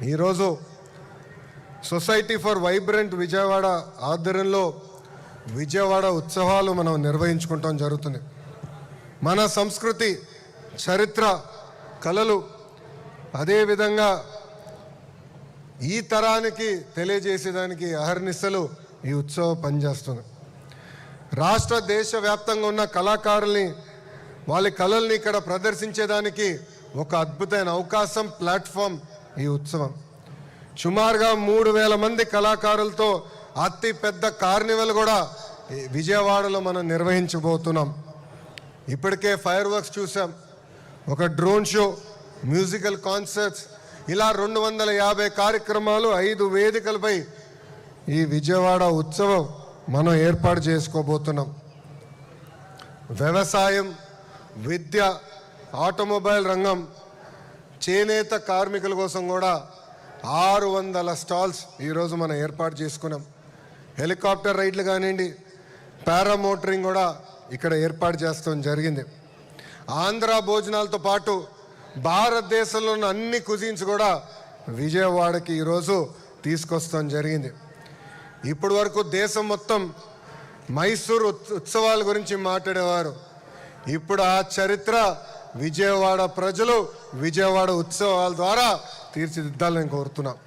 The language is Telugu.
ఈరోజు సొసైటీ ఫర్ వైబ్రెంట్ విజయవాడ ఆధ్వర్యంలో విజయవాడ ఉత్సవాలు మనం నిర్వహించుకుంటాం జరుగుతుంది. మన సంస్కృతి, చరిత్ర, కళలు అదేవిధంగా ఈ తరానికి తెలియజేసేదానికి అహర్నిశలు ఈ ఉత్సవం పనిచేస్తుంది. రాష్ట్ర దేశ వ్యాప్తంగా ఉన్న కళాకారుల్ని వాళ్ళ కళల్ని ఇక్కడ ప్రదర్శించేదానికి ఒక అద్భుతమైన అవకాశం, ప్లాట్ఫామ్ ఈ ఉత్సవం. సుమారుగా 3,000 మంది కళాకారులతో అతి పెద్ద కార్నివల్ కూడా విజయవాడలో మనం నిర్వహించబోతున్నాం. ఇప్పటికే ఫైర్ వర్క్స్ చూసాం, ఒక డ్రోన్ షో, మ్యూజికల్ కాన్సర్ట్స్, ఇలా 250 కార్యక్రమాలు 5 వేదికలపై ఈ విజయవాడ ఉత్సవం మనం ఏర్పాటు చేసుకోబోతున్నాం. వ్యవసాయం, విద్య, ఆటోమొబైల్ రంగం, చేనేత కార్మికుల కోసం కూడా 600 స్టాల్స్ ఈరోజు మనం ఏర్పాటు చేసుకున్నాం. హెలికాప్టర్ రైడ్లు కానివ్వండి, పారామోటరింగ్ కూడా ఇక్కడ ఏర్పాటు చేస్తాం జరిగింది. ఆంధ్ర భోజనాలతో పాటు భారతదేశంలో ఉన్న అన్ని కుజిన్స్ కూడా విజయవాడకి ఈరోజు తీసుకొస్తాం జరిగింది. ఇప్పటి వరకు దేశం మొత్తం మైసూరు ఉత్సవాల గురించి మాట్లాడేవారు. ఇప్పుడు ఆ చరిత్ర విజయవాడ ప్రజలు విజయవాడ ఉత్సవాల ద్వారా తీర్చిదిద్దాలని కోరుతున్నాం.